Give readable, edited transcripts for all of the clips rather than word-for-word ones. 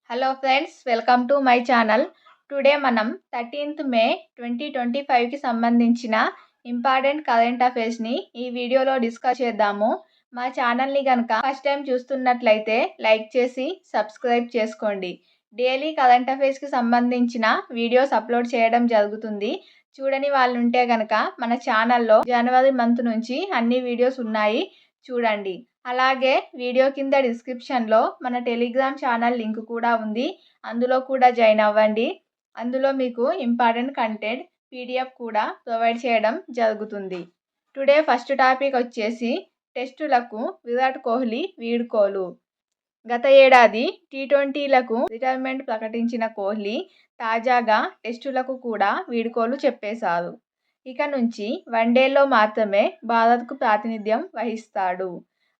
Hello friends, welcome to my channel. Today మనం 13th మే 2025కి సంబంధించిన important current అఫైర్స్ని ఈ వీడియోలో డిస్కస్ చేద్దాము. మా ఛానల్ని కనుక ఫస్ట్ టైం చూస్తున్నట్లయితే లైక్ చేసి సబ్స్క్రైబ్ చేసుకోండి. డైలీ కరెంట్ అఫైర్స్కి సంబంధించిన వీడియోస్ అప్లోడ్ చేయడం జరుగుతుంది. చూడని వాళ్ళు ఉంటే కనుక మన ఛానల్లో జనవరి మంత్ నుంచి అన్ని వీడియోస్ ఉన్నాయి, చూడండి. అలాగే వీడియో కింద డిస్క్రిప్షన్లో మన టెలిగ్రామ్ ఛానల్ లింక్ కూడా ఉంది, అందులో కూడా జాయిన్ అవ్వండి. అందులో మీకు ఇంపార్టెంట్ కంటెంట్ పీడిఎఫ్ కూడా ప్రొవైడ్ చేయడం జరుగుతుంది. టుడే ఫస్ట్ టాపిక్ వచ్చేసి టెస్టులకు విరాట్ కోహ్లీ వీడ్కోలు. గత ఏడాది టీ20లకు రిటైర్మెంట్ ప్రకటించిన కోహ్లీ తాజాగా టెస్టులకు కూడా వీడ్కోలు చెప్పేశారు. ఇక నుంచి వన్డేల్లో మాత్రమే భారత్కు ప్రాతినిధ్యం వహిస్తాడు.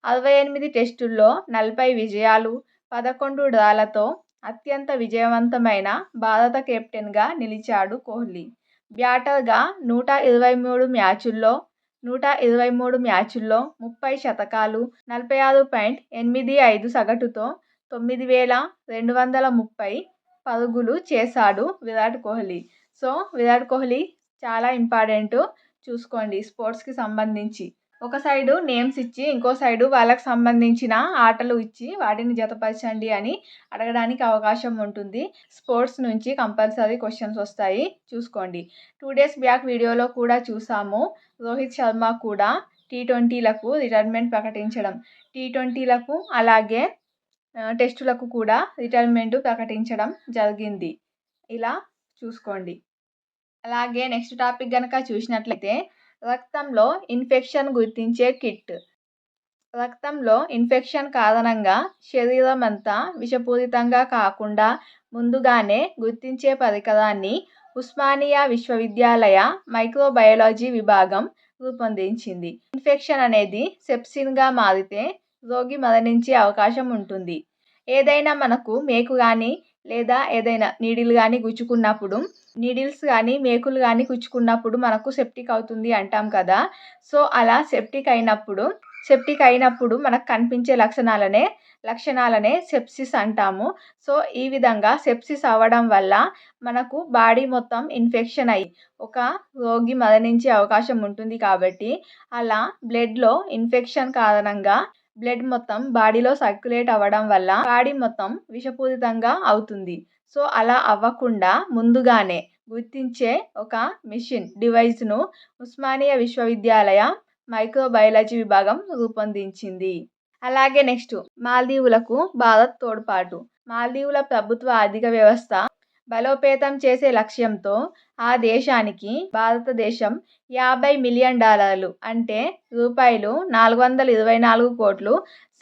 68 టెస్టుల్లో 40 విజయాలు, 11 డ్రాలతో అత్యంత విజయవంతమైన భారత కెప్టెన్గా నిలిచాడు కోహ్లీ. బ్యాటర్గా 123 మ్యాచుల్లో 30 శతకాలు, 46.85 సగటుతో 9,230 పరుగులు చేశాడు విరాట్ కోహ్లీ. సో విరాట్ కోహ్లీ చాలా ఇంపార్టెంట్, చూసుకోండి. స్పోర్ట్స్కి సంబంధించి ఒక సైడు నేమ్స్ ఇచ్చి ఇంకో సైడు వాళ్ళకి సంబంధించిన ఆటలు ఇచ్చి వాటిని జతపరచండి అని అడగడానికి అవకాశం ఉంటుంది. స్పోర్ట్స్ నుంచి కంపల్సరీ క్వశ్చన్స్ వస్తాయి, చూసుకోండి. 2 days బ్యాక్ వీడియోలో కూడా చూసాము, రోహిత్ శర్మ కూడా టీ20లకు రిటైర్మెంట్ ప్రకటించడం, టీ20లకు అలాగే టెస్టులకు కూడా రిటైర్మెంట్ ప్రకటించడం జరిగింది. ఇలా చూసుకోండి. అలాగే నెక్స్ట్ టాపిక్ కనుక చూసినట్లయితే రక్తంలో ఇన్ఫెక్షన్ గుర్తించే కిట్. రక్తంలో ఇన్ఫెక్షన్ కారణంగా శరీరం అంతా విషపూరితంగా కాకుండా ముందుగానే గుర్తించే పరికరాన్ని ఉస్మానియా విశ్వవిద్యాలయ మైక్రోబయాలజీ విభాగం రూపొందించింది. ఇన్ఫెక్షన్ అనేది సెప్సిన్గా మారితే రోగి మరణించే అవకాశం ఉంటుంది. ఏదైనా మనకు మేకు కానీ లేదా ఏదైనా నీడిల్ కానీ గుచ్చుకున్నప్పుడు, నీడిల్స్ కానీ మేకులు కానీ గుచ్చుకున్నప్పుడు మనకు సెప్టిక్ అవుతుంది అంటాం కదా. సో అలా సెప్టిక్ అయినప్పుడు మనకు కనిపించే లక్షణాలనే సెప్సిస్ అంటాము. సో ఈ విధంగా సెప్సిస్ అవ్వడం వల్ల మనకు బాడీ మొత్తం ఇన్ఫెక్షన్ అయ్యి ఒక రోగి మరణించే అవకాశం ఉంటుంది. కాబట్టి అలా బ్లడ్లో ఇన్ఫెక్షన్ కారణంగా బ్లడ్ మొత్తం బాడీలో సర్క్యులేట్ అవ్వడం వల్ల బాడీ మొత్తం విషపూరితంగా అవుతుంది. సో అలా అవ్వకుండా ముందుగానే గుర్తించే ఒక డివైస్ను ఉస్మానియా విశ్వవిద్యాలయ మైక్రోబయాలజీ విభాగం రూపొందించింది. అలాగే నెక్స్ట్ మాల్దీవులకు భారత్ తోడ్పాటు. మాల్దీవుల ప్రభుత్వ ఆర్థిక వ్యవస్థ బలోపేతం చేసే లక్ష్యంతో ఆ దేశానికి భారతదేశం $50 మిలియన్ అంటే రూపాయలు 424 కోట్లు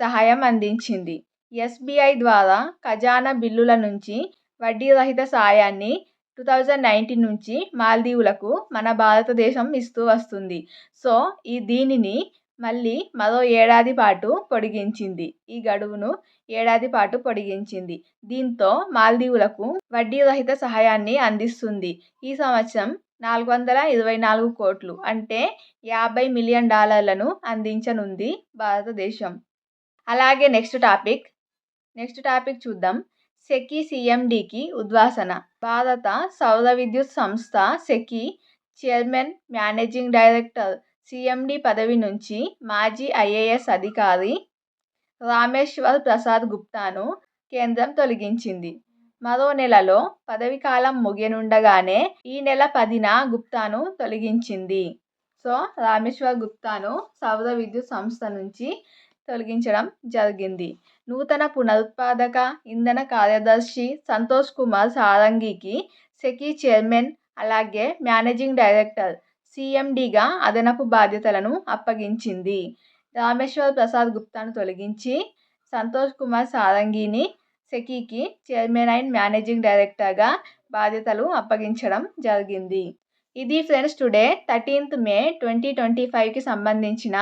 సహాయం అందించింది. ఎస్బీఐ ద్వారా ఖజానా బిల్లుల నుంచి వడ్డీ రహిత సాయాన్ని 2019 నుంచి మాల్దీవులకు మన భారతదేశం ఇస్తూ వస్తుంది. సో దీనిని మళ్ళీ మరో ఏడాది పాటు పొడిగించింది. ఈ గడువును ఏడాది పాటు పొడిగించింది. దీంతో మాల్దీవులకు వడ్డీ రహిత సహాయాన్ని అందిస్తుంది. ఈ సంవత్సరం 424 కోట్లు అంటే $50 మిలియన్ అందించనుంది భారతదేశం. అలాగే నెక్స్ట్ టాపిక్ చూద్దాం. సెకీ సీఎండీకి ఉద్వాసన. భారత సౌర విద్యుత్ సంస్థ SECI chairman, managing director, CMD పదవి నుంచి మాజీ ఐఏఎస్ అధికారి రామేశ్వర్ ప్రసాద్ గుప్తాను కేంద్రం తొలగించింది. మరో నెలలో పదవీ కాలం ముగియనుండగానే ఈ నెల 10న గుప్తాను తొలగించింది. సో రామేశ్వర్ గుప్తాను సౌర విద్యుత్ సంస్థ నుంచి తొలగించడం జరిగింది. నూతన పునరుత్పాదక ఇంధన కార్యదర్శి సంతోష్ కుమార్ సారంగికి సెకీ చైర్మన్ అలాగే మేనేజింగ్ డైరెక్టర్, సీఎండీగా అదనపు బాధ్యతలను అప్పగించింది. రామేశ్వర్ ప్రసాద్ గుప్తాను తొలగించి సంతోష్ కుమార్ సారంగిని సెకీకి చైర్మన్ అండ్ మేనేజింగ్ డైరెక్టర్గా బాధ్యతలు అప్పగించడం జరిగింది. ఇది ఫ్రెండ్స్ టుడే 13th మే 2025కి సంబంధించిన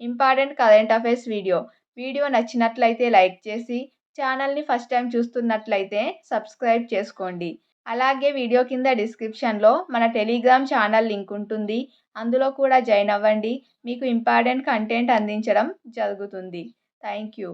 ఇంపార్టెంట్ కరెంట్ అఫైర్స్ వీడియో నచ్చినట్లయితే లైక్ చేసి ఛానల్ని ఫస్ట్ టైం చూస్తున్నట్లయితే సబ్స్క్రైబ్ చేసుకోండి. అలాగే వీడియో కింద డిస్క్రిప్షన్లో మన టెలిగ్రామ్ ఛానల్ లింక్ ఉంటుంది, అందులో కూడా జాయిన్ అవ్వండి. మీకు ఇంపార్టెంట్ కంటెంట్ అందించడం జరుగుతుంది. Thank you.